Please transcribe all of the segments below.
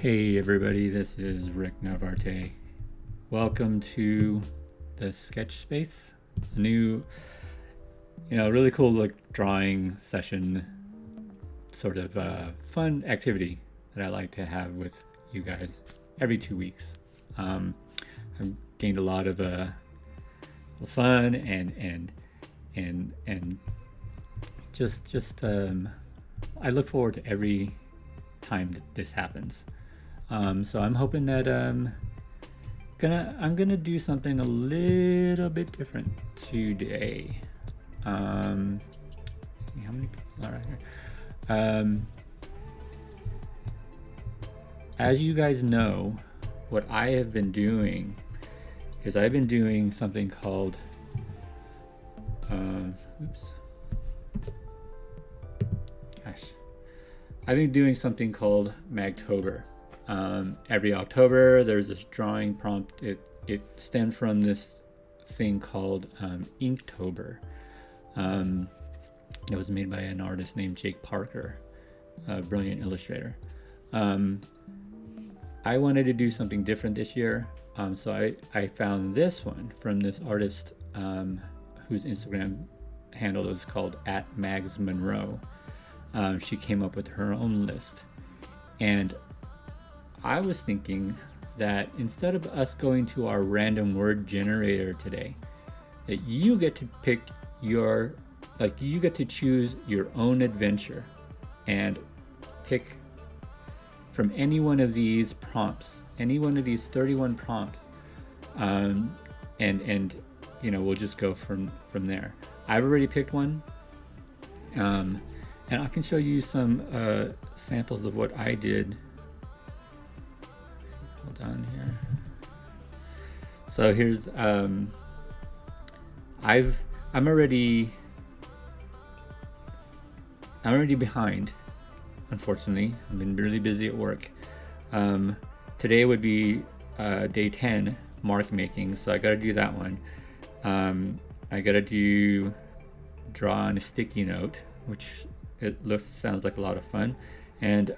Hey everybody, this is Rick Navarte. Welcome to the Sketch Space, a new, really cool drawing session, sort of fun activity that I like to have with you guys every 2 weeks. I've gained a lot of fun and just I look forward to every time that this happens. So I'm hoping that I'm gonna do something a little bit different today. Let's see how many people are here. As you guys know, what I have been doing is I've been doing something called I've been doing something called Magtober. Every October there's this drawing prompt. It stemmed from this thing called Inktober. It was made by an artist named Jake Parker, a brilliant illustrator. I wanted to do something different this year, so I found this one from this artist whose Instagram handle is called @MagsMonroe. She came up with her own list, and I was thinking that instead of us going to our random word generator today, that you get to pick you get to choose your own adventure and pick from any one of these prompts, any one of these 31 prompts, and we'll just go from there. I've already picked one, and I can show you some samples of what I did. Hold on here. So here's I'm already behind, unfortunately. I've been really busy at work. Today would be day 10, mark making, so I gotta do that one. I gotta draw on a sticky note, which sounds like a lot of fun, and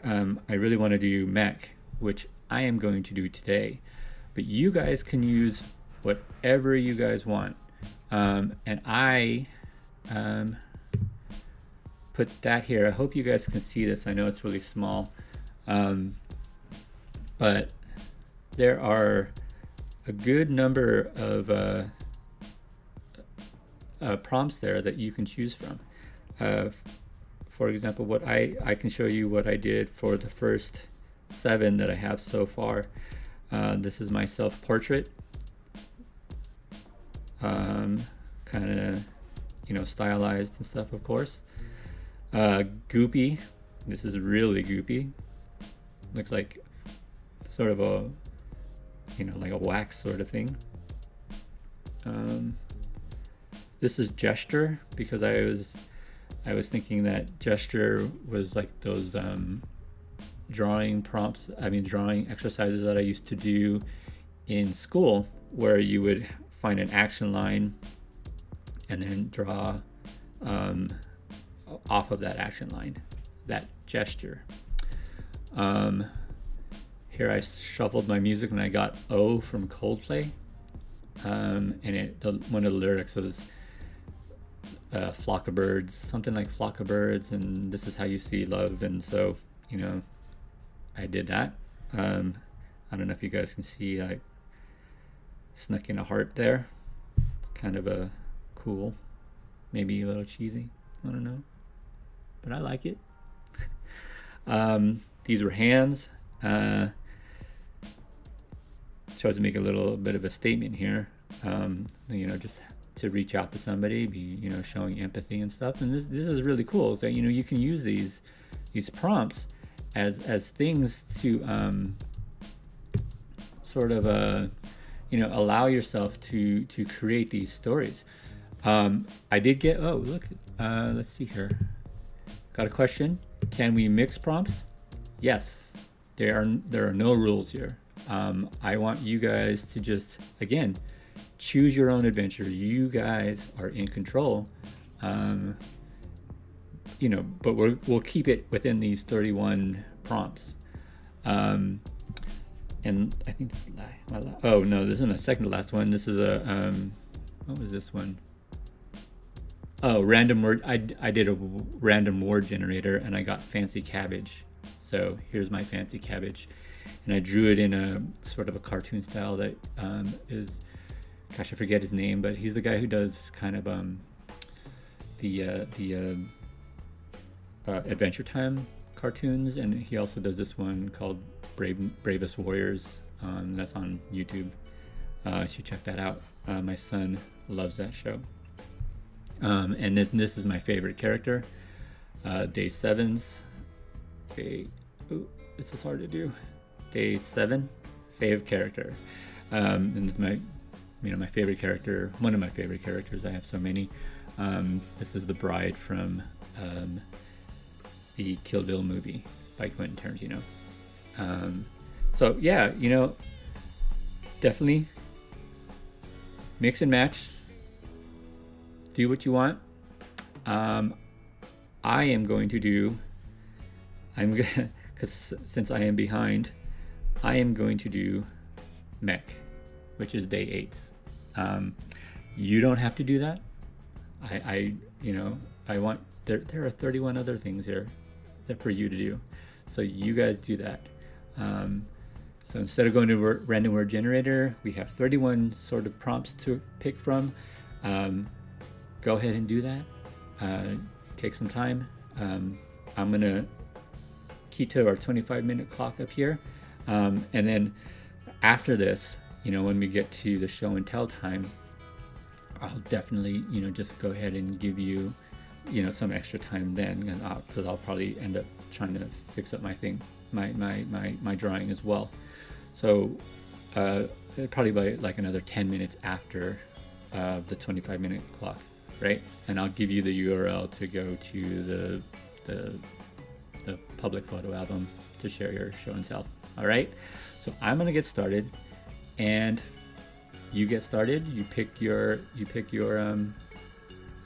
I really want to do mech, which I am going to do today, but you guys can use whatever you guys want, and I put that here. I hope you guys can see this. I know it's really small, but there are a good number of prompts there that you can choose from. For example, what I can show you what I did for the first 7 that I have so far. This is my self-portrait, kind of stylized and stuff, of course. Goopy. This is really goopy. Looks like sort of a like a wax sort of thing. This is gesture, because I was thinking that gesture was like those drawing exercises that I used to do in school, where you would find an action line and then draw off of that action line, that gesture. Here I shuffled my music and I got O from Coldplay, and one of the lyrics was flock of birds, something like flock of birds, and this is how you see love. And so I did that. I don't know if you guys can see, I snuck in a heart there. It's kind of a cool, maybe a little cheesy, I don't know, but I like it. These were hands. Tries to make a little bit of a statement here, just to reach out to somebody, be showing empathy and stuff. And this is really cool. So you can use these prompts as things to sort of allow yourself to create these stories. I did get let's see here. Got a question. Can we mix prompts? Yes. There are no rules here. I want you guys to just, again, choose your own adventure. You guys are in control. But we'll keep it within these 31 prompts. And I think this is oh no, this is my second to last one. This is a what was this one? Oh, random word. I did a random word generator and I got fancy cabbage. So here's my fancy cabbage, and I drew it in a sort of a cartoon style that is, gosh, I forget his name, but he's the guy who does kind of the Adventure Time cartoons, and he also does this one called Bravest Warriors. That's on YouTube. You should check that out. My son loves that show. And this is my favorite character. Day 7's. This is hard to do. Day 7, fave character. And it's my favorite character. One of my favorite characters. I have so many. This is the bride from the Kill Bill movie by Quentin Tarantino. So yeah, definitely mix and match. Do what you want. Because since I am behind, I am going to do mech, which is day 8. You don't have to do that. I want, there are 31 other things here that for you to do. So you guys do that. So instead of going to random word generator, we have 31 sort of prompts to pick from. Go ahead and do that. Take some time. I'm gonna keep to our 25-minute clock up here, and then after this, when we get to the show and tell time, I'll definitely just go ahead and give you some extra time then, and because I'll probably end up trying to fix up my drawing as well. So probably by like another 10 minutes after the 25-minute clock, right? And I'll give you the URL to go to the public photo album to share your show and tell. All right, so I'm gonna get started, and you get started. You pick your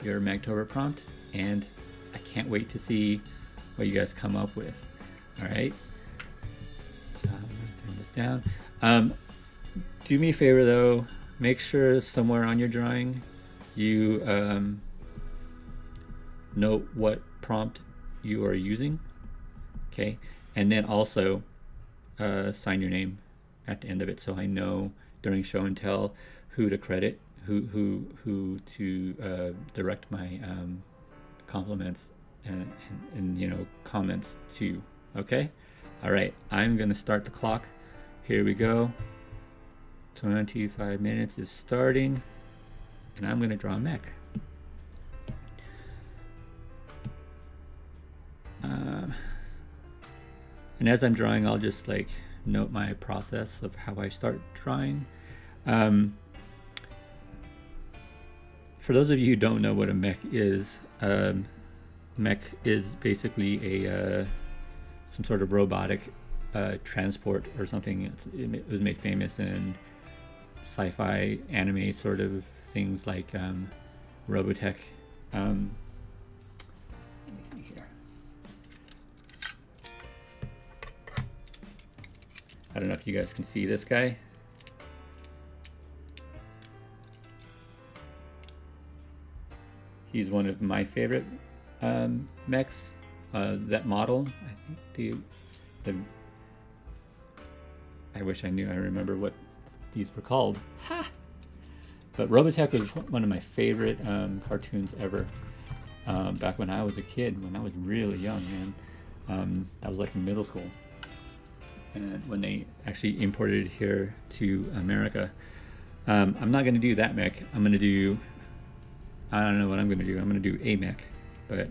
Magtober prompt, and I can't wait to see what you guys come up with. All right, so I'm gonna turn this down. Do me a favor though, make sure somewhere on your drawing you note what prompt you are using. Okay, and then also sign your name at the end of it, so I know during show and tell who to credit, who to direct my compliments and comments to. Okay, all right, I'm gonna start the clock. Here we go. 25 minutes is starting, and I'm gonna draw a mech. And as I'm drawing, I'll just note my process of how I start drawing. For those of you who don't know what a mech is basically some sort of robotic transport or something. It was made famous in sci-fi anime sort of things like Robotech. Let me see here. I don't know if you guys can see this guy. He's one of my favorite mechs. That model, I think I wish I remember what these were called. Ha! But Robotech was one of my favorite cartoons ever. Back when I was a kid, when I was really young, man. I was like in middle school. And when they actually imported it here to America. I'm not going to do that mech. I don't know what I'm going to do. I'm going to do a mech. But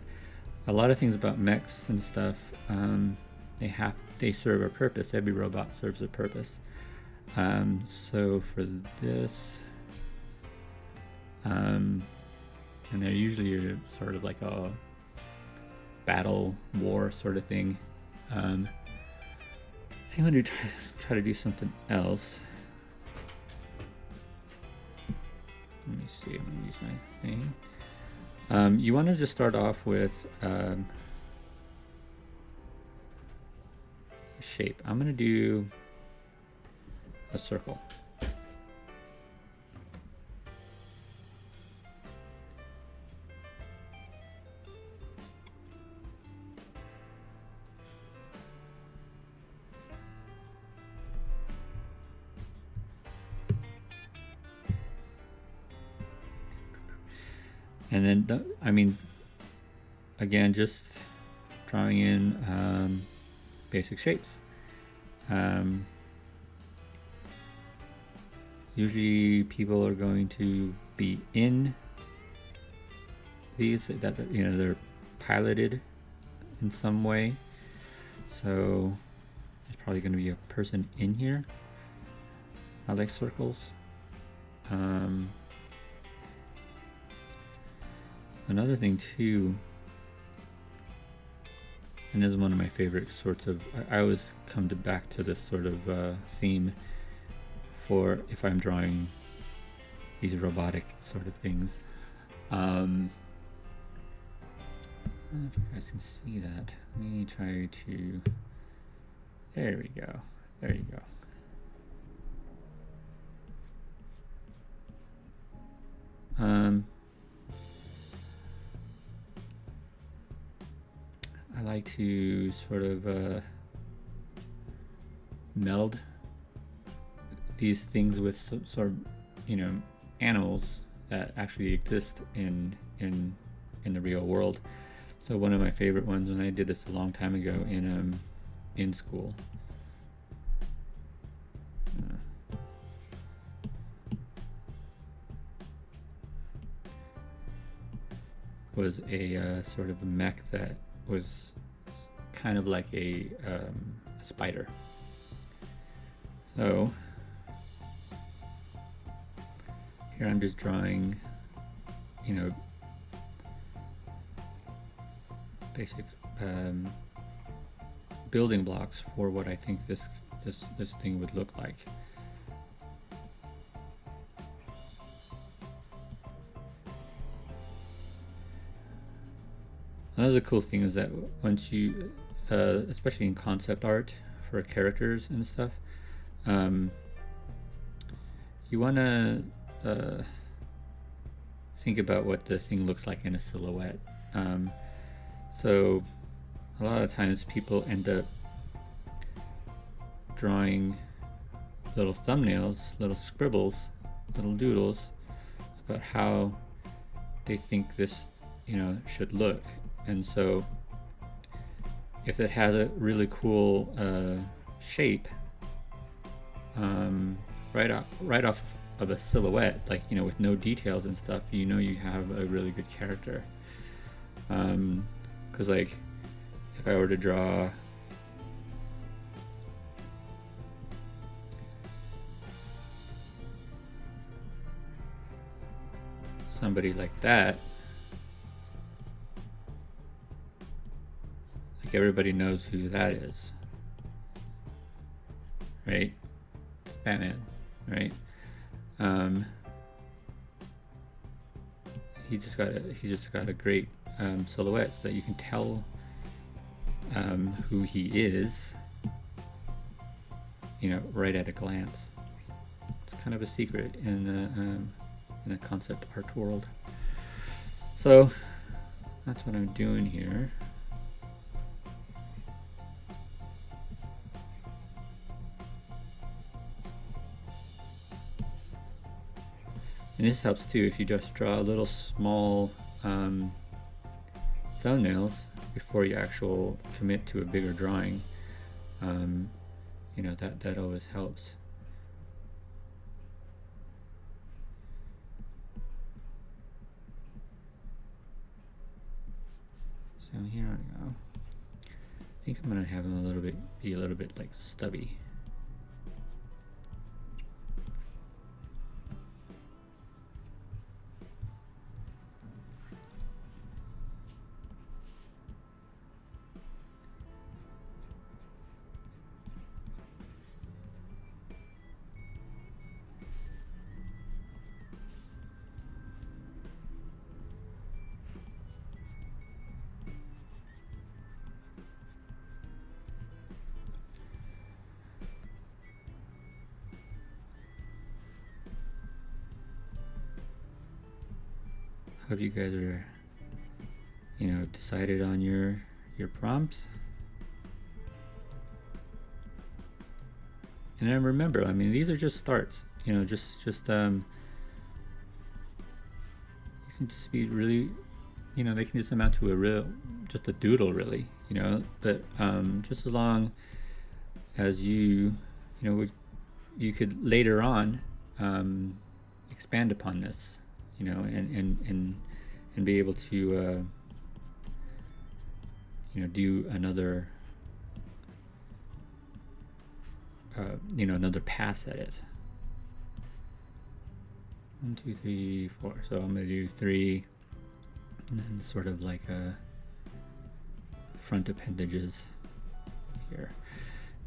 a lot of things about mechs and stuff, they serve a purpose. Every robot serves a purpose. So for this, and they're usually sort of like a battle war sort of thing. I think I'm going to try to do something else. Let me see. I'm going to use my thing. You want to just start off with a shape. I'm gonna do a circle. And then, I mean, again, just drawing in basic shapes. Usually people are going to be in these, that you know, they're piloted in some way. So there's probably going to be a person in here. I like circles. Another thing too, and this is one of my favorite sorts of, I always come back to this sort of theme for if I'm drawing these robotic sort of things. I don't know if you guys can see that. Let me try to, there we go, there you go. I like to sort of meld these things with sort of, you know, animals that actually exist in the real world. So one of my favorite ones, when I did this a long time ago in school, was a sort of a mech that was kind of like a spider. So here I'm just drawing, you know, basic building blocks for what I think this thing would look like. Another cool thing is that once you, especially in concept art for characters and stuff, you want to think about what the thing looks like in a silhouette. So a lot of times people end up drawing little thumbnails, little scribbles, little doodles about how they think this, you know, should look. And so if it has a really cool shape right off of a silhouette, like, you know, with no details and stuff, you know you have a really good character. Because like if I were to draw somebody like that, like everybody knows who that is, right? It's Batman, right? He's just got a great silhouette so that you can tell who he is, you know, right at a glance. It's kind of a secret in the concept art world. So that's what I'm doing here. And this helps too if you just draw a little small thumbnails before you actually commit to a bigger drawing. You know, that always helps. So here we go. I think I'm gonna have him be a little bit like stubby. hope you guys are, decided on your prompts. And then remember, these are just starts. Just these can just be really, they can just amount to just a doodle, really. But just as long as you could later on expand upon this, and be able to do another another pass at it. 1, 2, 3, 4. So I'm going to do 3, and then sort of like a front appendages here.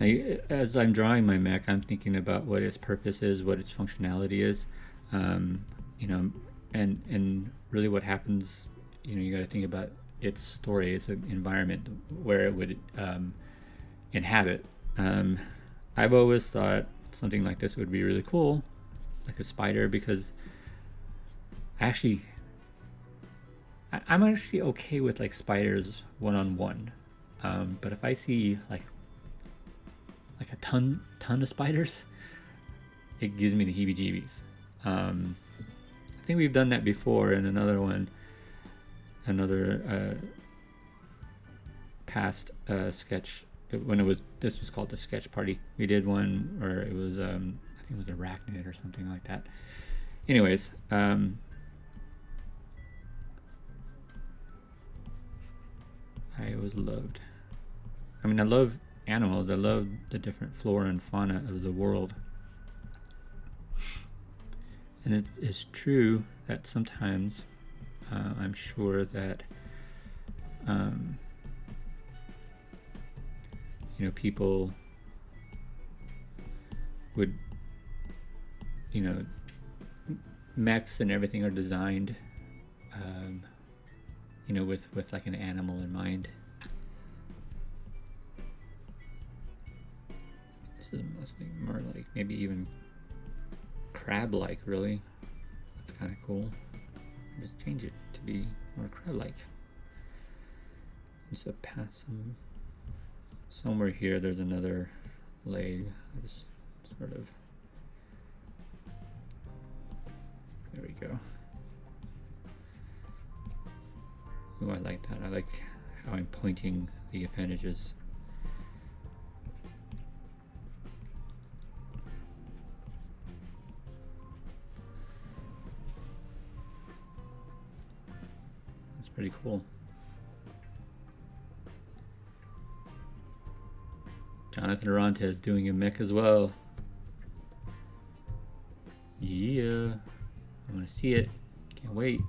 Now, as I'm drawing my mech, I'm thinking about what its purpose is, what its functionality is, and really what happens. You got to think about its story, its environment, where it would inhabit. I've always thought something like this would be really cool, like a spider, because I'm actually okay with like spiders one-on-one, but if I see like a ton of spiders, it gives me the heebie-jeebies. I think we've done that before in another past sketch, when this was called the sketch party. We did one where it was I think it was arachnid or something like that. Anyways, I always loved, I love animals. I love the different flora and fauna of the world. And it is true that sometimes I'm sure that people would, mechs and everything are designed with like an animal in mind. This is mostly more like maybe even crab-like, really. That's kind of cool. Just change it to be more crab-like. So pass somewhere here. There's another leg. I just sort of. There we go. Oh, I like that. I like how I'm pointing the appendages. That's pretty cool. Jonathan Arante is doing a mech as well. Yeah, I want to see it. Can't wait.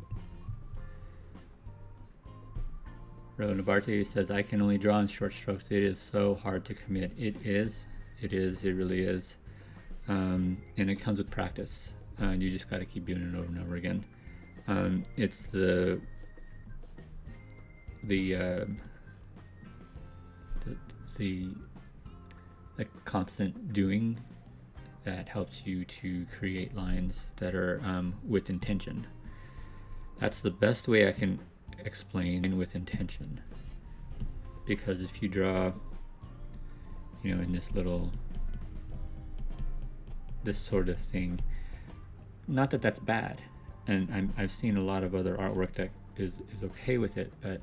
Rowan Nabarte says, I can only draw in short strokes. It is so hard to commit. It is. It really is. And it comes with practice. And you just got to keep doing it over and over again. It's the constant doing that helps you to create lines that are with intention. That's the best way I can explain with intention. Because if you draw, in this sort of thing, not that that's bad, and I've seen a lot of other artwork that is okay with it, but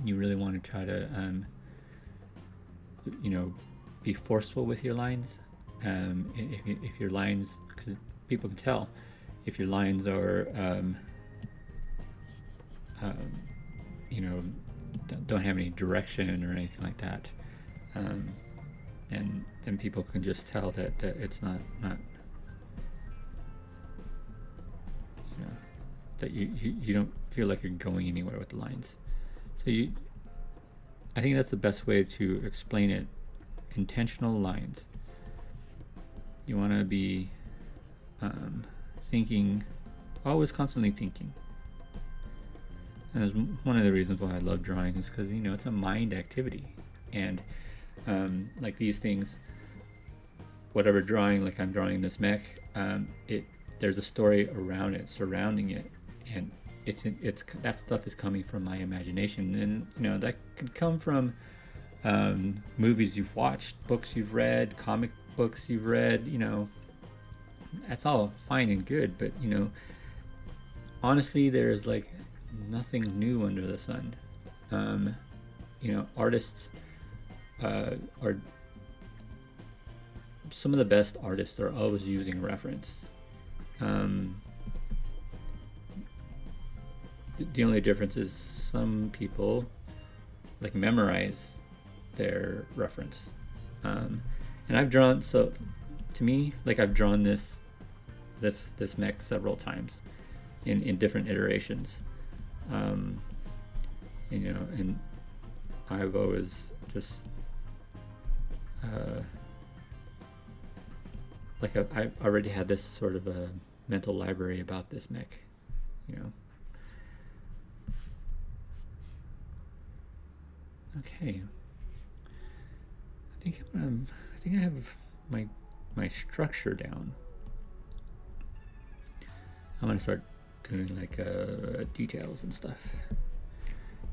you really want to try to be forceful with your lines. If your lines, because people can tell if your lines are don't have any direction or anything like that, and then people can just tell that it's not that you don't feel like you're going anywhere with the lines. So I think that's the best way to explain it. Intentional lines. You want to be thinking, always constantly thinking. And that's one of the reasons why I love drawing, is because it's a mind activity, and like these things, whatever drawing, like I'm drawing this mech, there's a story around it, surrounding it, and it's that stuff is coming from my imagination, and that could come from movies you've watched, books you've read, comic books you've read. That's all fine and good, but honestly, there's like nothing new under the sun. Artists are some of the best artists are always using reference. The only difference is some people like memorize their reference. And I've drawn, so to me, like I've drawn this mech several times in different iterations. And I've always just like I already had this sort of a mental library about this mech. Okay. I think I have my structure down. I'm gonna start doing like details and stuff.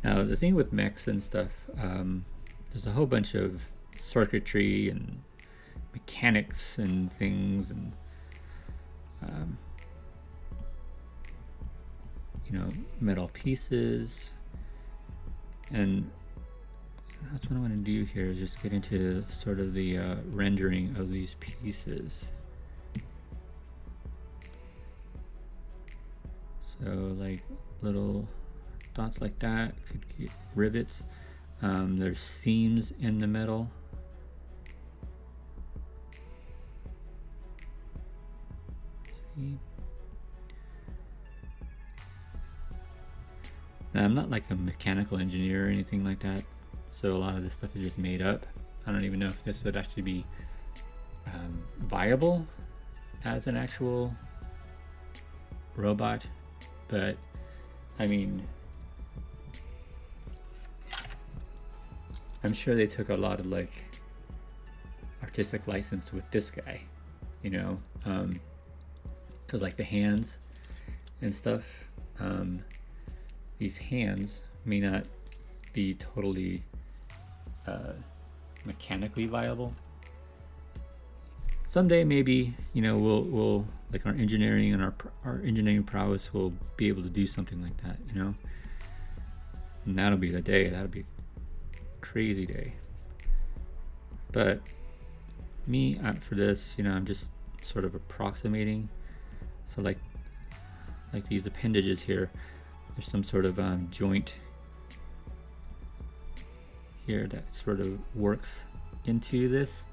Now the thing with mechs and stuff, there's a whole bunch of circuitry and mechanics and things, and metal pieces, and that's what I want to do here, is just get into sort of the rendering of these pieces. So like little dots like that could get rivets. There's seams in the metal. See? Now, I'm not like a mechanical engineer or anything like that, so a lot of this stuff is just made up. I don't even know if this would actually be viable as an actual robot, but I mean, I'm sure they took a lot of like artistic license with this guy, because like the hands and stuff, these hands may not be totally mechanically viable. Someday maybe we'll like our engineering and our engineering prowess will be able to do something like that, and that'll be the day. That'll be a crazy day. But me, for this, I'm just sort of approximating. So like these appendages here, there's some sort of joint here that sort of works into this.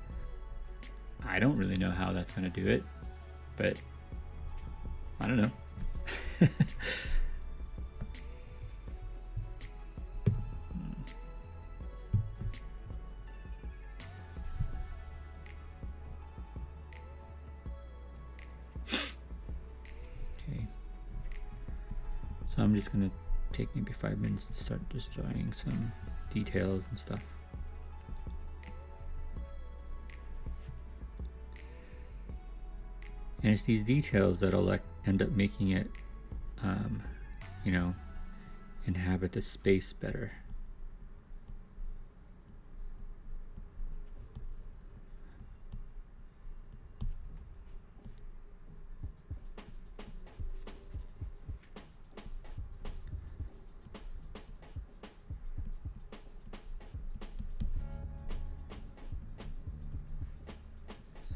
I don't really know how that's going to do it, but I don't know. Okay. So I'm just going to take maybe 5 minutes to start just drawing some details and stuff. And it's these details that'll end up making it, inhabit the space better.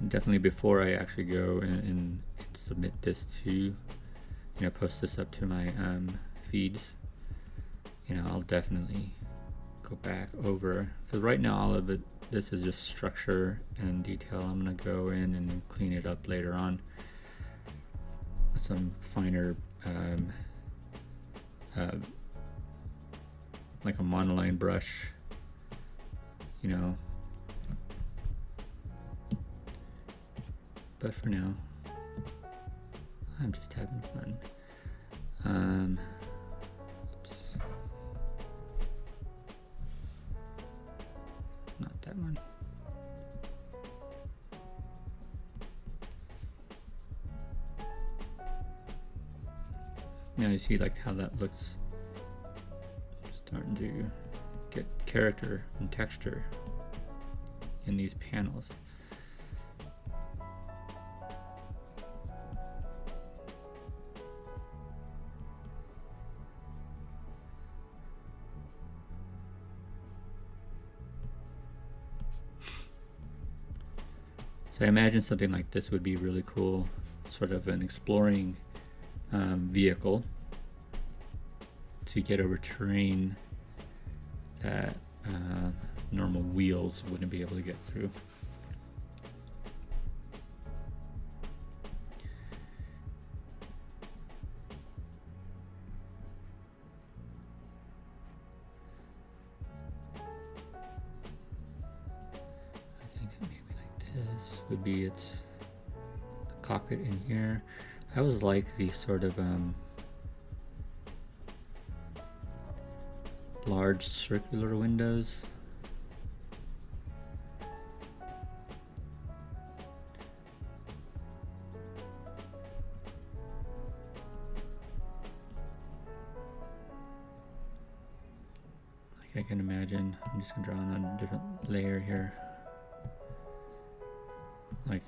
Definitely before I actually go and submit this to, post this up to my feeds, I'll definitely go back over, because right now all of this is just structure and detail. I'm gonna go in and clean it up later on with some finer like a monoline brush, but for now I'm just having fun. Oops. Not that one. Now you see like how that looks starting to get character and texture in these panels. So I imagine something like this would be really cool, sort of an exploring vehicle to get over terrain that normal wheels wouldn't be able to get through. This would be its cockpit in here. I always like these sort of large circular windows. Like I can imagine, I'm just gonna draw on a different layer here. Like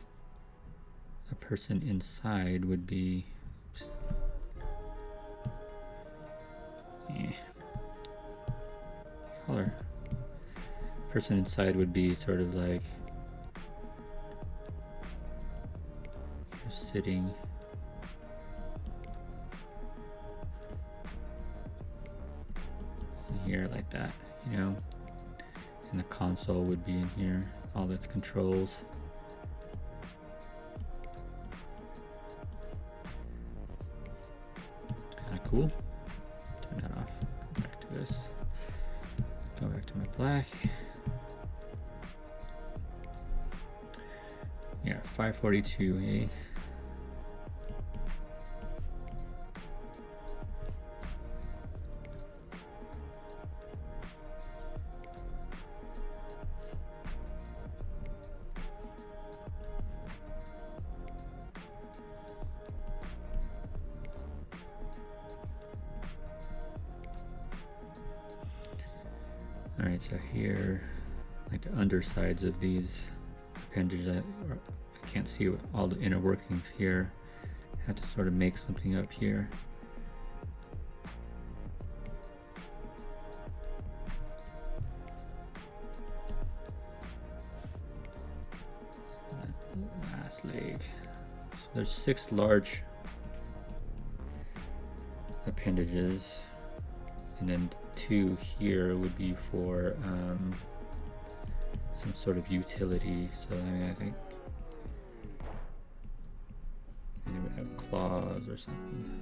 a person inside would be, oops. Yeah. Color. Person inside would be sort of like you're sitting in here like that, you know, and the console would be in here, all its controls. Cool. Turn that off. Go back to this. Go back to my black. Yeah, 542, eh? Alright, so here, like the undersides of these appendages, I can't see what all the inner workings here. I have to sort of make something up here. That last leg. So there's 6 large appendages, and then 2 here would be for some sort of utility. So I mean, I think they would have claws or something.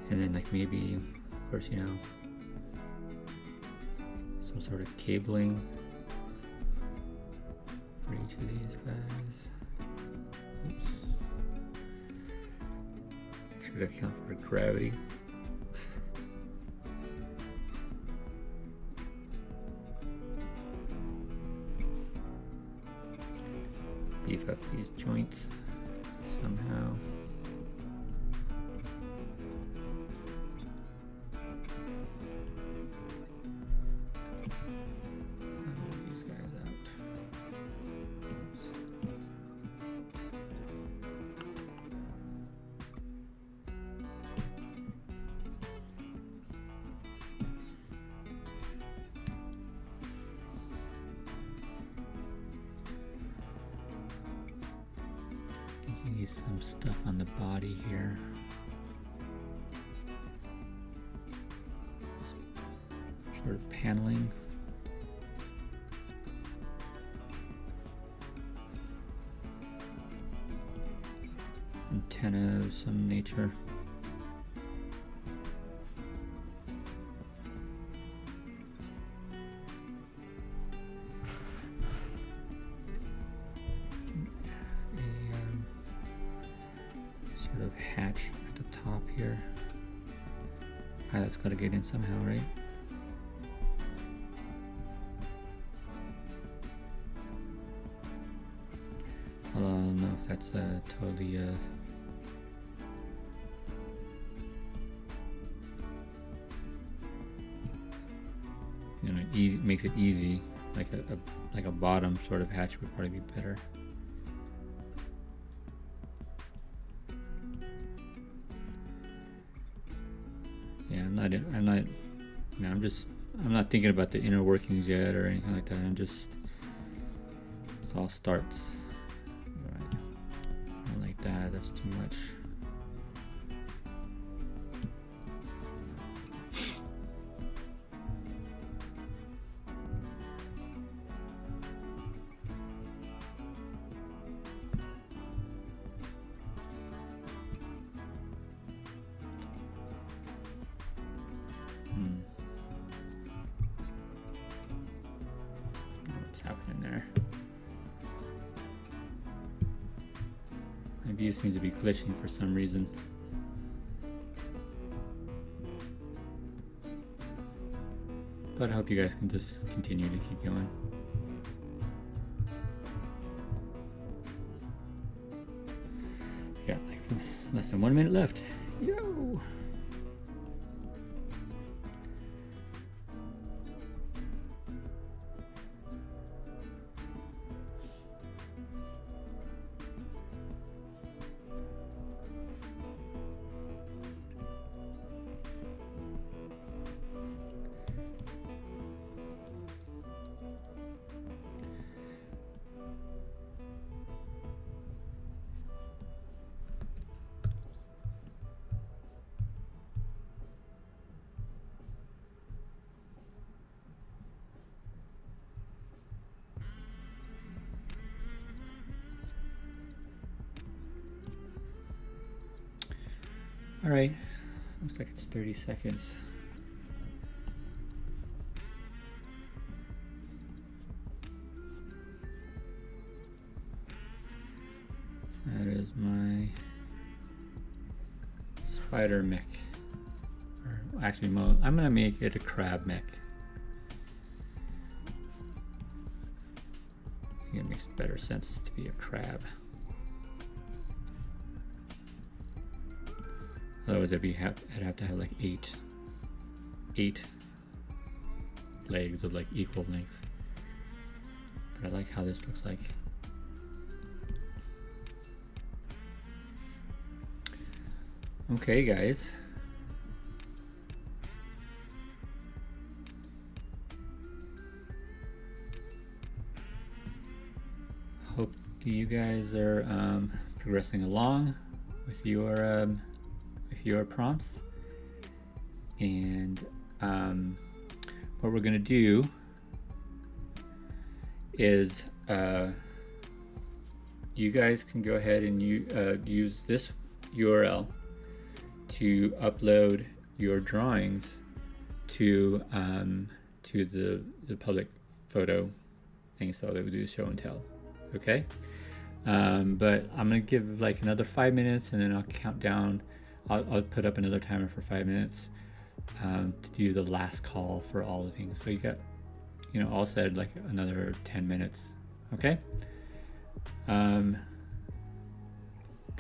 And then like maybe, of course, you know, some sort of cabling for each of these guys. Oops. Make sure to account for gravity. Beef up these joints somehow. Need some stuff on the body here. Sort of paneling. Antenna of some nature. hatch at the top here. Pilot's got to get in somehow, right? Although I don't know if that's totally you know, easy, makes it easy. Like a bottom sort of hatch would probably be better. Yeah, I'm not, you know, I'm not thinking about the inner workings yet or anything like that. It's all starts. Right. I don't like that, that's too much. What's happening there? My view seems to be glitching for some reason. But I hope you guys can just continue to keep going. Yeah, like less than 1 minute left. Yo! All right, looks like it's 30 seconds. That is my spider mech. Or actually, I'm gonna make it a crab mech. I think it makes better sense to be a crab. Otherwise, I'd have to have like eight legs of like equal length. But I like how this looks like. Okay, guys. Hope you guys are progressing along with your prompts, and what we're gonna do is you guys can go ahead and use this URL to upload your drawings to the public photo thing, so that we do show and tell. Okay, but I'm gonna give like another 5 minutes, and then I'll count down. I'll put up another timer for 5 minutes to do the last call for all the things. So you got, you know, all said like another 10 minutes. Okay.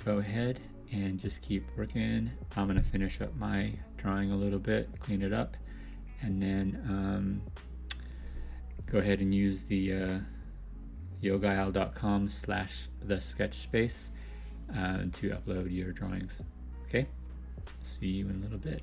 Go ahead and just keep working. I'm gonna finish up my drawing a little bit, clean it up, and then go ahead and use the yogaisle.com/thesketchspace to upload your drawings. Okay, see you in a little bit.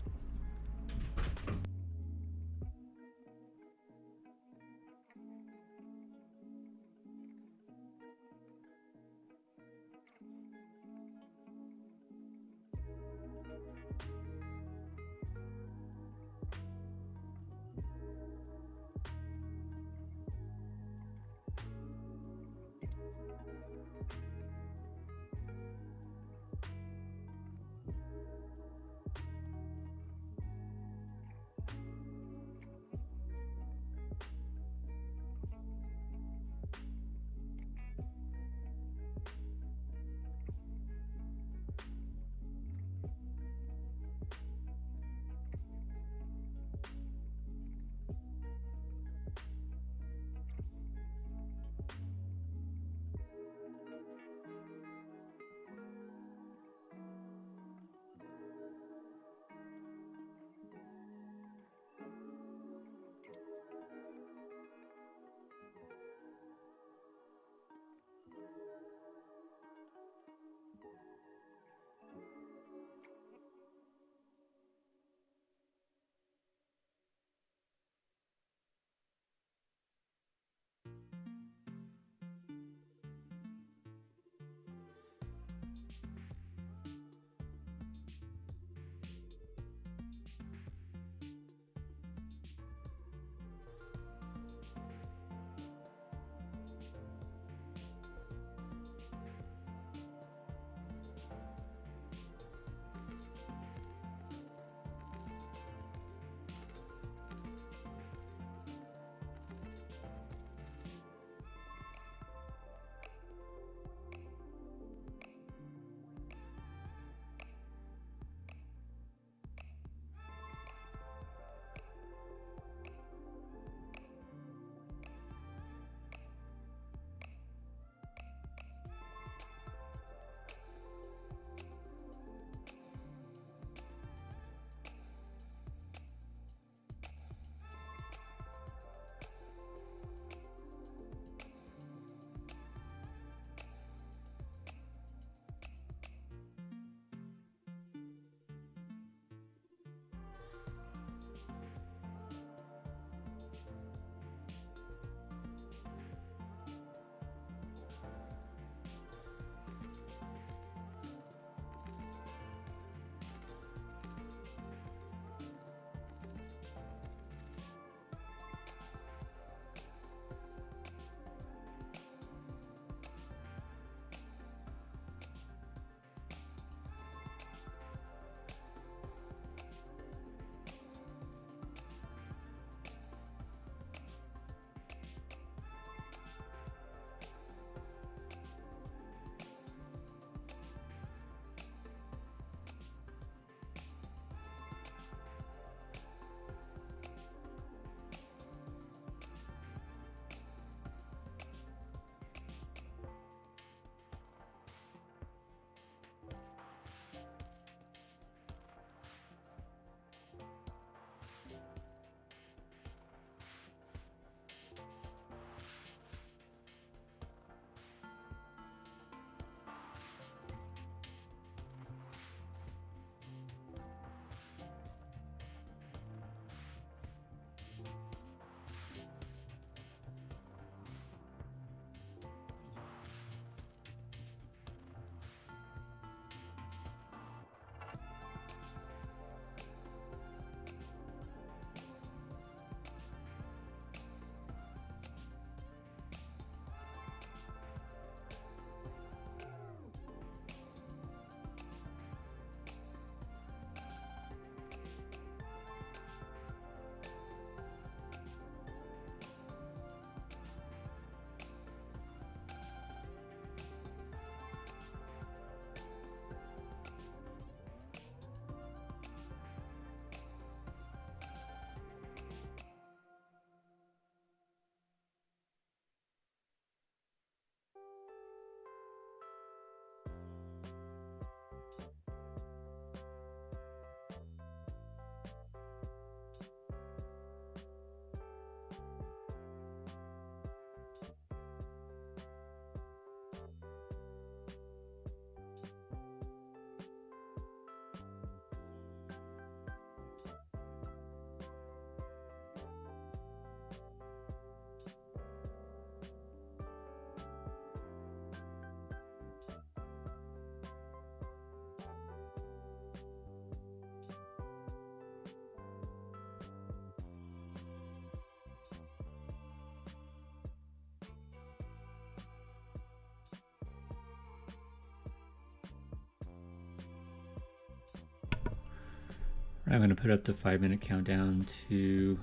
I'm going to put up the 5-minute countdown to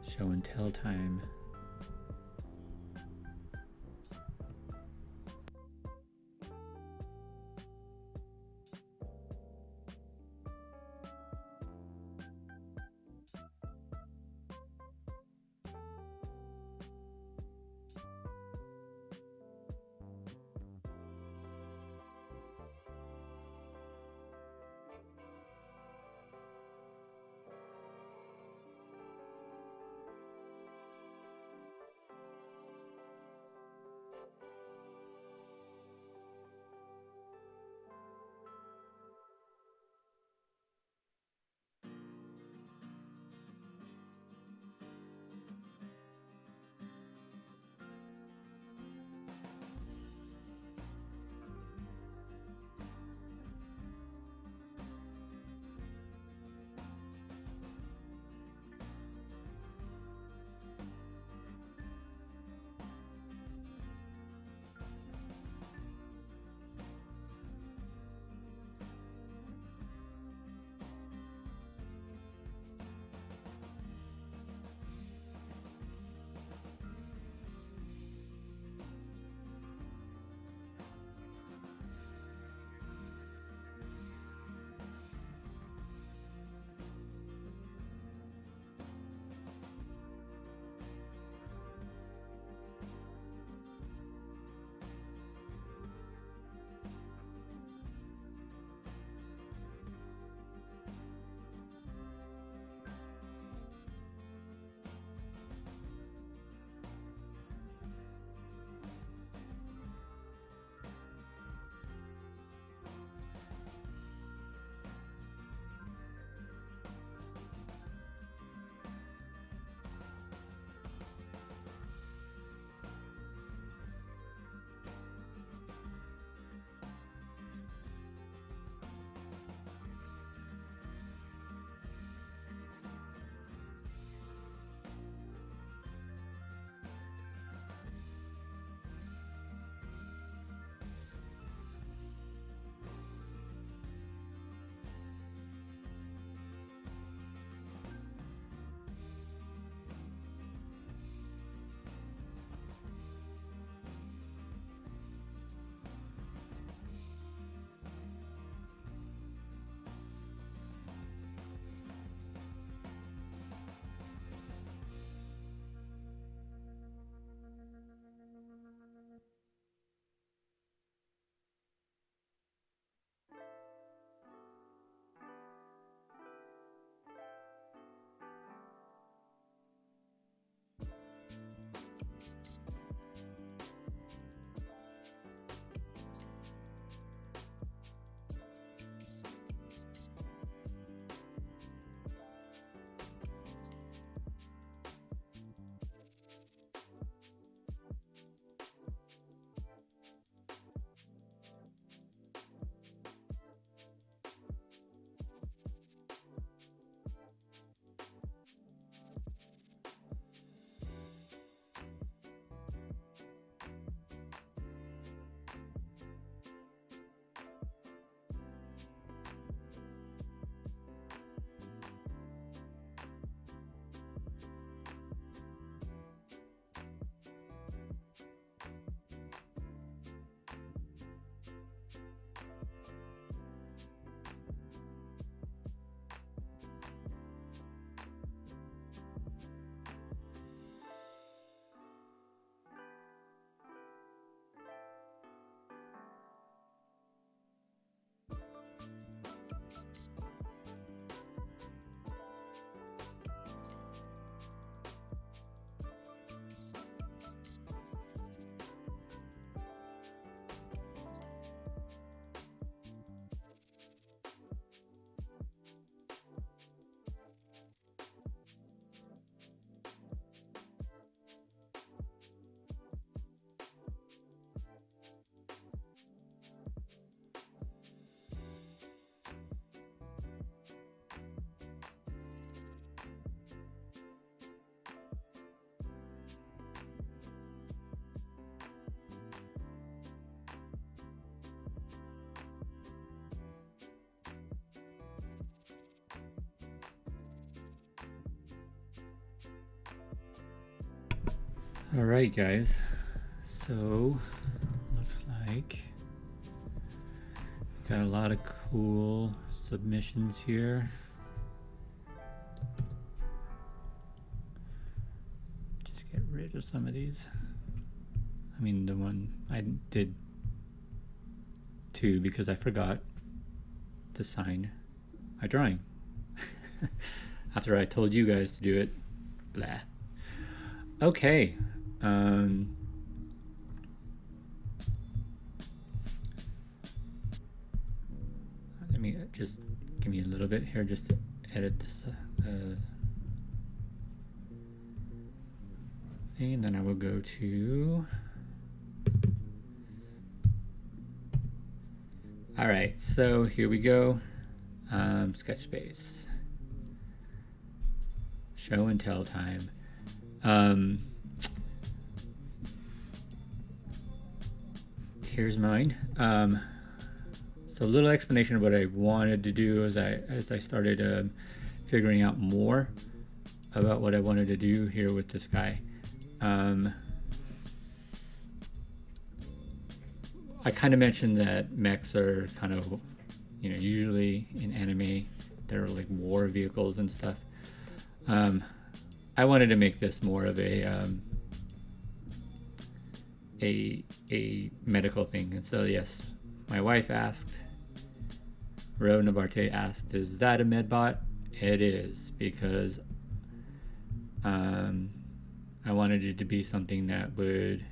show and tell time. All right, guys. So looks like got a lot of cool submissions here. Just get rid of some of these. I mean, the one I did two because I forgot to sign my drawing after I told you guys to do it. Blah. Okay. Let me just give me a little bit here just to edit this thing, and then I will go to. All right, so here we go. Sketch space. Show and tell time. Here's mine. So a little explanation of what I wanted to do as I started figuring out more about what I wanted to do here with this guy. I kind of mentioned that mechs are kind of, usually in anime, they're like war vehicles and stuff. I wanted to make this more of a medical thing, and so yes, my wife asked. Ro Nabarte asked, "Is that a medbot?" It is, because I wanted it to be something that would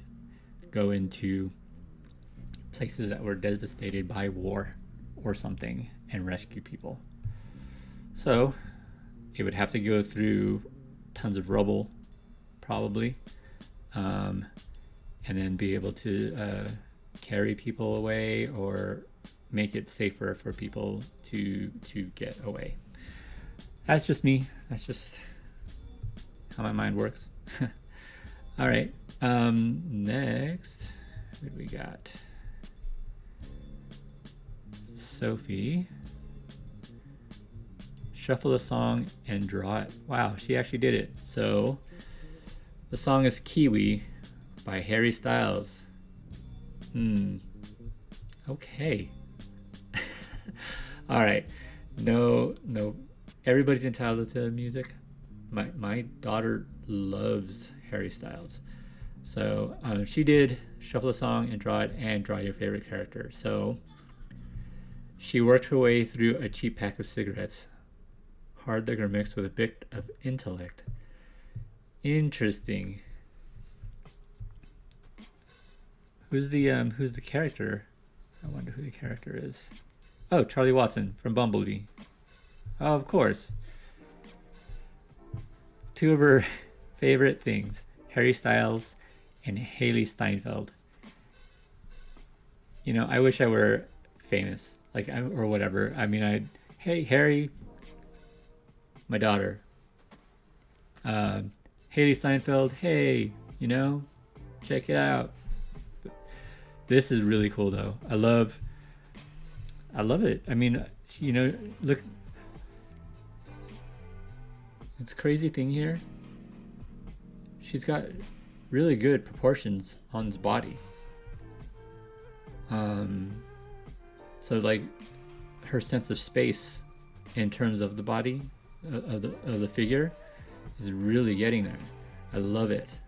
go into places that were devastated by war or something and rescue people. So it would have to go through tons of rubble, probably, and then be able to carry people away or make it safer for people to get away. That's just me. That's just how my mind works. All right. Next, what do we got? Sophie. Shuffle a song and draw it. Wow, she actually did it. So the song is Kiwi by Harry Styles. Okay. All right. No, everybody's entitled to music. My daughter loves Harry Styles. So she did shuffle a song and draw it and draw your favorite character. So she worked her way through a cheap pack of cigarettes. Hard liquor mixed with a bit of intellect. Interesting. Who's the character? I wonder who the character is. Oh, Charlie Watson from Bumblebee. Oh, of course. Two of her favorite things, Harry Styles and Haley Steinfeld. I wish I were famous, or whatever. I mean, hey, Harry, my daughter. Haley Steinfeld, hey, check it out. This is really cool, though. I love it. I mean, look. It's a crazy thing here. She's got really good proportions on his body. So like her sense of space in terms of the body of the figure is really getting there. I love it.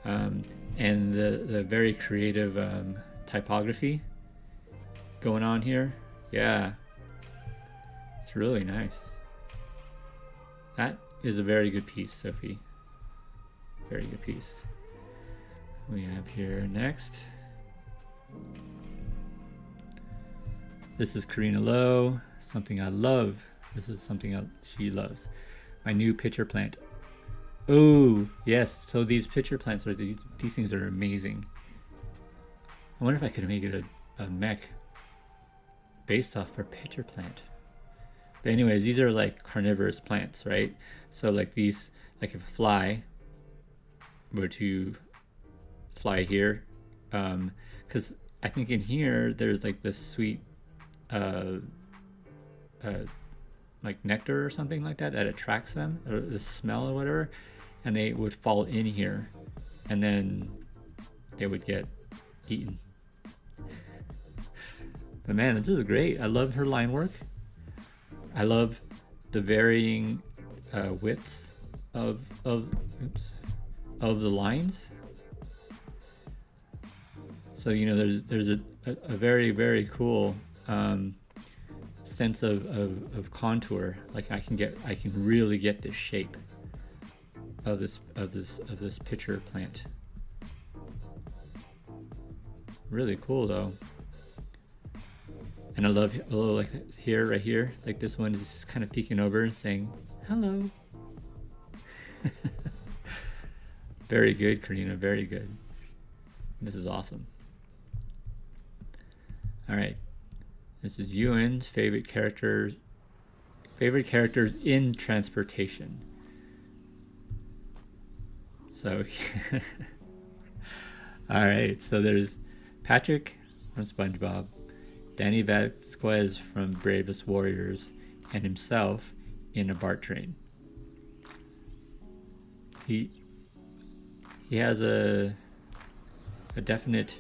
And the very creative typography going on here. Yeah, it's really nice. That is a very good piece, Sophie. Very good piece. We have here next. This is Karina Lowe. Something I love. This is something she loves. My new pitcher plant. Oh, yes. So these pitcher plants these things are amazing. I wonder if I could make it a mech based off her pitcher plant. But anyways, these are like carnivorous plants, right? So like these, like if a fly were to fly here, because I think in here there's like this sweet like nectar or something like that attracts them, or the smell or whatever, and they would fall in here and then they would get eaten. But man, this is great. I love her line work. I love the varying widths of the lines. So there's a very, very cool sense of contour. Like I can really get the shape of this pitcher plant. Really cool though. And I love a little like right here, like this one is just kind of peeking over and saying hello. Very good, Karina, very good. This is awesome. All right, this is Ewan's favorite characters in transportation. So all right, so there's Patrick from SpongeBob, Danny Vasquez from Bravest Warriors, and himself in a BART train. He has a definite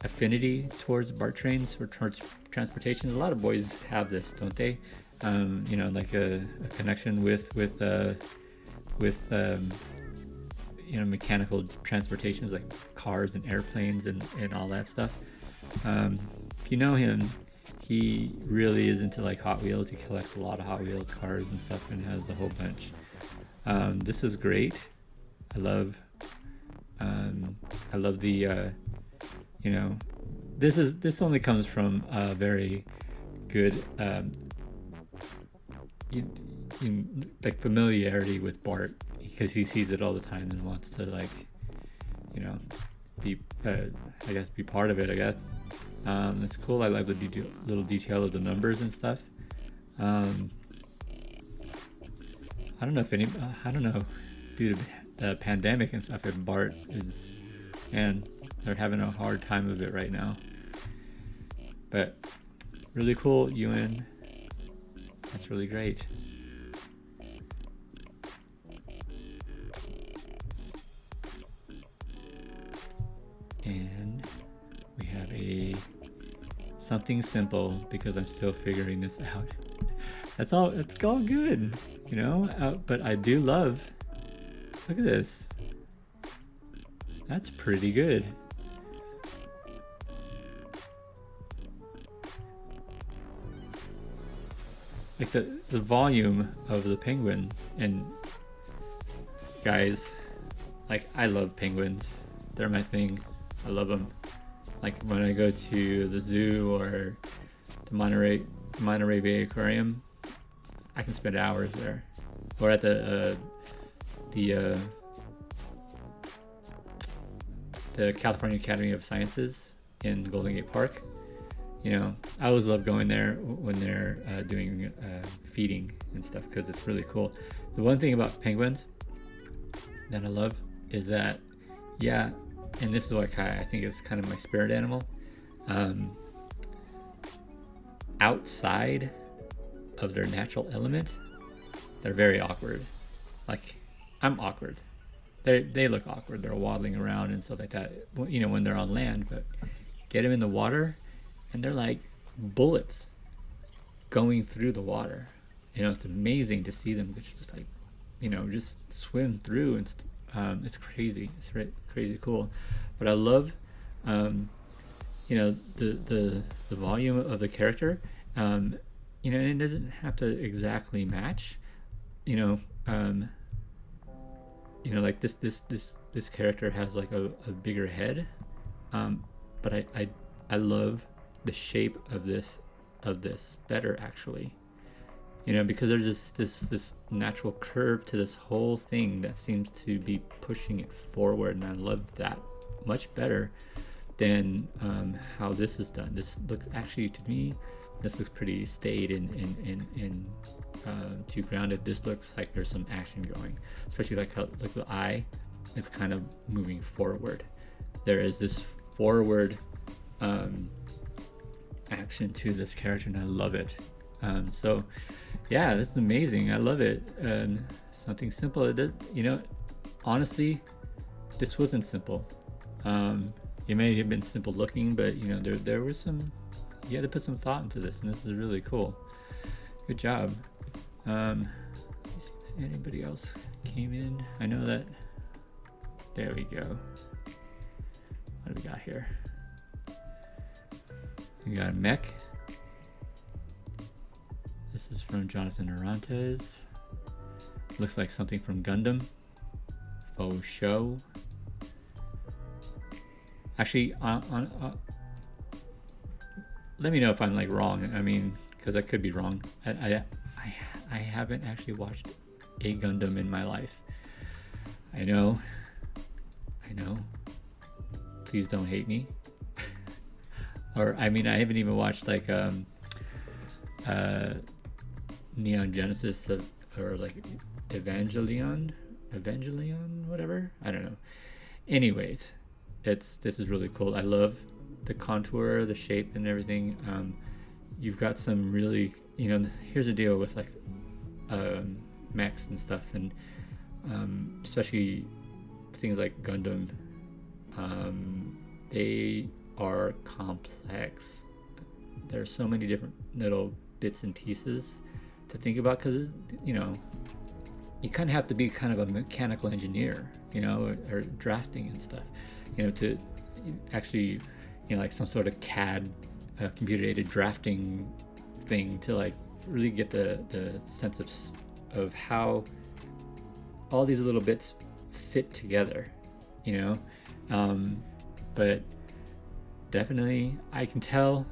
affinity towards BART trains or towards transportation. A lot of boys have this, don't they? Like a connection with mechanical transportations like cars and airplanes and all that stuff. If you know him, he really is into like Hot Wheels. He collects a lot of Hot Wheels cars and stuff and has a whole bunch. This is great. I love the this only comes from a very good like familiarity with Bart, because he sees it all the time and wants to be be part of it, I guess. It's cool. I like the little detail of the numbers and stuff. I don't know due to the pandemic and stuff, if Bart is, and they're having a hard time of it right now. But really cool, Ewan. That's really great. And we have something simple, because I'm still figuring this out. It's all good, but I do love, look at this. That's pretty good. Like the volume of the penguin, and guys, like I love penguins. They're my thing. I love them. Like when I go to the zoo or the Monterey Bay Aquarium, I can spend hours there. Or at the California Academy of Sciences in Golden Gate Park. I always love going there when they're doing feeding and stuff, because it's really cool. The one thing about penguins that I love is that, and this is what I think it's kind of my spirit animal. Outside of their natural element, they're very awkward. Like I'm awkward. They look awkward. They're waddling around and stuff like that. When they're on land, but get them in the water, and they're like bullets going through the water. It's amazing to see them just like, just swim through, and it's crazy. It's crazy cool. But I love, the volume of the character. And it doesn't have to exactly match. Like this character has like a bigger head, but I love the shape of this better, actually. Because there's this natural curve to this whole thing that seems to be pushing it forward, and I love that much better than how this is done. This looks, actually, to me, this looks pretty staid and too grounded. This looks like there's some action going, especially like how the eye is kind of moving forward. There is this forward action to this character, and I love it. This is amazing. I love it. Something simple. It does, honestly, this wasn't simple. It may have been simple looking, but you know, there was some, you had to put some thought into this, and this is really cool. Good job. Let me see if anybody else came in. I know that, there we go. What do we got here? We got a mech. This is from Jonathan Arantes. Looks like something from Gundam. Faux show. Actually, let me know if I'm like wrong. I mean, because I could be wrong. I haven't actually watched a Gundam in my life. I know. Please don't hate me. Or I mean, I haven't even watched like Neon Genesis or like Evangelion, whatever. I don't know. Anyways, this is really cool. I love the contour, the shape, and everything. You've got some really, you know, here's the deal with like mechs and stuff, and especially things like Gundam. They are complex. There's so many different little bits and pieces to think about, because you know, you kind of have to be kind of a mechanical engineer, you know, or drafting and stuff, you know, to actually, you know, like some sort of CAD, computer aided drafting thing, to like really get the sense of how all these little bits fit together, you know. But definitely I can tell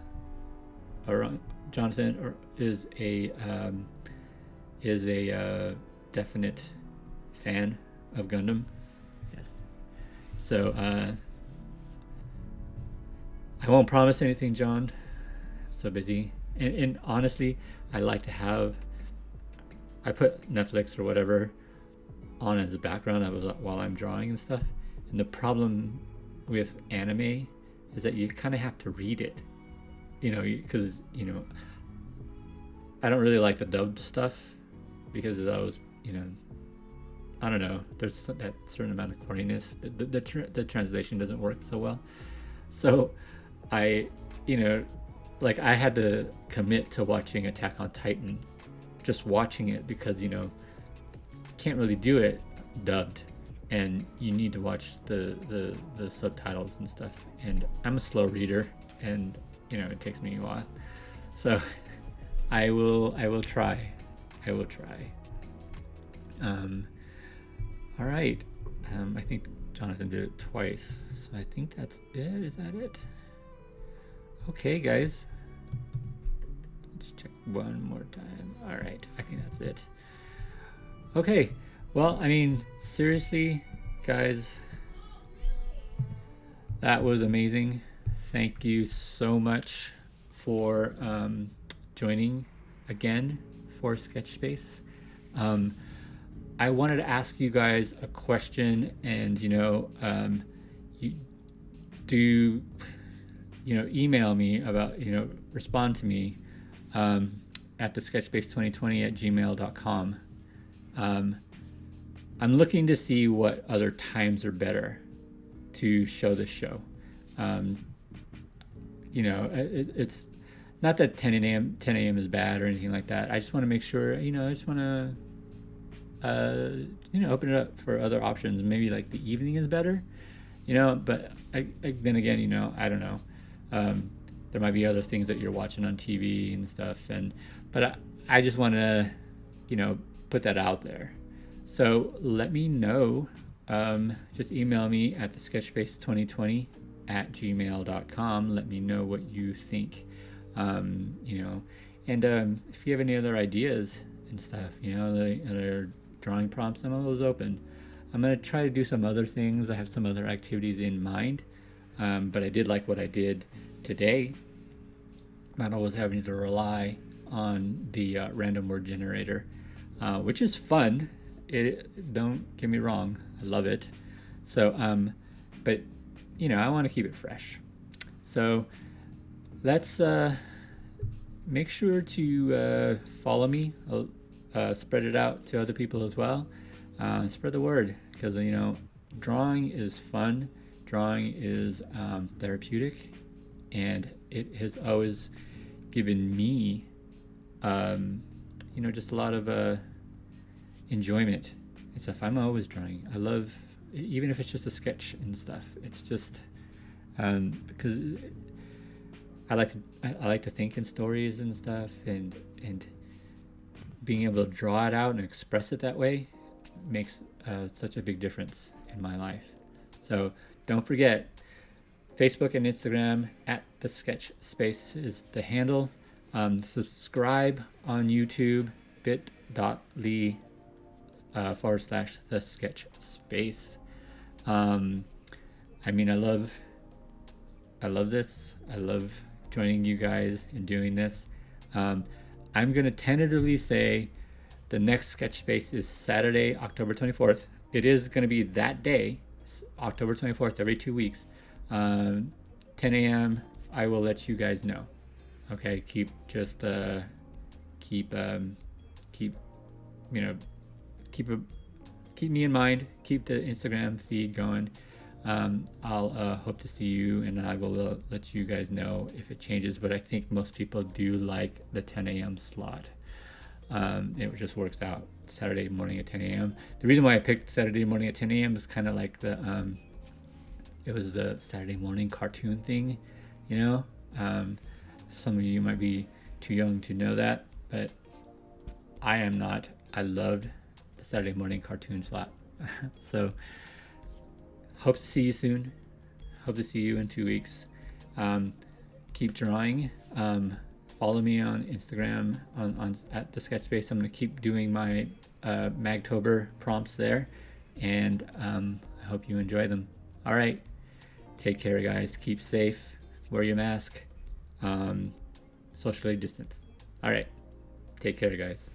Jonathan is a definite fan of Gundam. Yes. So I won't promise anything, John. I'm so busy. And honestly, I like to have, I put Netflix or whatever on as a background while I'm drawing and stuff. And the problem with anime is that you kind of have to read it, you know, because, you know, I don't really like the dubbed stuff, because I was, you know, I don't know, there's that certain amount of corniness. The translation doesn't work so well. So I, you know, like I had to commit to watching Attack on Titan, just watching it, because, you know, can't really do it dubbed, and you need to watch the subtitles and stuff. And I'm a slow reader, and, you know, it takes me a while. So I will try. All right. I think Jonathan did it twice, so I think that's it. Is that it? Okay, guys. Let's check one more time. All right, I think that's it. Okay. Well, I mean, seriously, guys, that was amazing. Thank you so much for joining again for Sketch Space. I wanted to ask you guys a question, and, you know, email me about, you know, respond to me at the sketchspace2020@gmail.com. I'm looking to see what other times are better to show this show. You know, it's not that 10 a.m. is bad or anything like that. I just want to make sure, you know, I just want to, you know, open it up for other options. Maybe like the evening is better, you know, but then again, you know, I don't know. There might be other things that you're watching on TV and stuff, but I just want to, you know, put that out there. So let me know. Just email me at the sketchspace2020@gmail.com. Let me know what you think. You know, and if you have any other ideas and stuff, you know, the other drawing prompts, I'm always open. I'm going to try to do some other things. I have some other activities in mind, but I did like what I did today. Not always having to rely on the random word generator, which is fun. Don't get me wrong, I love it. So, but, you know, I want to keep it fresh. So let's make sure to follow me, spread it out to other people as well. Spread the word, because drawing is fun, drawing is therapeutic, and it has always given me just a lot of enjoyment and stuff. I'm always drawing. I love, even if it's just a sketch and stuff, it's just because I like to think in stories and stuff, and being able to draw it out and express it that way makes such a big difference in my life. So don't forget, Facebook and Instagram at the Sketch Space is the handle. Subscribe on YouTube, bit.ly / the Sketch Space. I love this. I love joining you guys and doing this. I'm going to tentatively say the next Sketch Space is Saturday, October 24th. It is going to be that day, October 24th, every 2 weeks. 10 a.m. I will let you guys know. Okay, keep me in mind. Keep the Instagram feed going. I'll hope to see you, and I will let you guys know if it changes, but I think most people do like the 10 a.m. slot. It just works out, Saturday morning at 10 a.m. The reason why I picked Saturday morning at 10 a.m. is kind of like it was the Saturday morning cartoon thing, some of you might be too young to know that, but I am not. I loved the Saturday morning cartoon slot. So hope to see you soon. Hope to see you in 2 weeks. Keep drawing. Follow me on Instagram on at the Sketch Space. I'm going to keep doing my Magtober prompts there, and I hope you enjoy them. All right. Take care, guys. Keep safe. Wear your mask. Socially distance. All right. Take care, guys.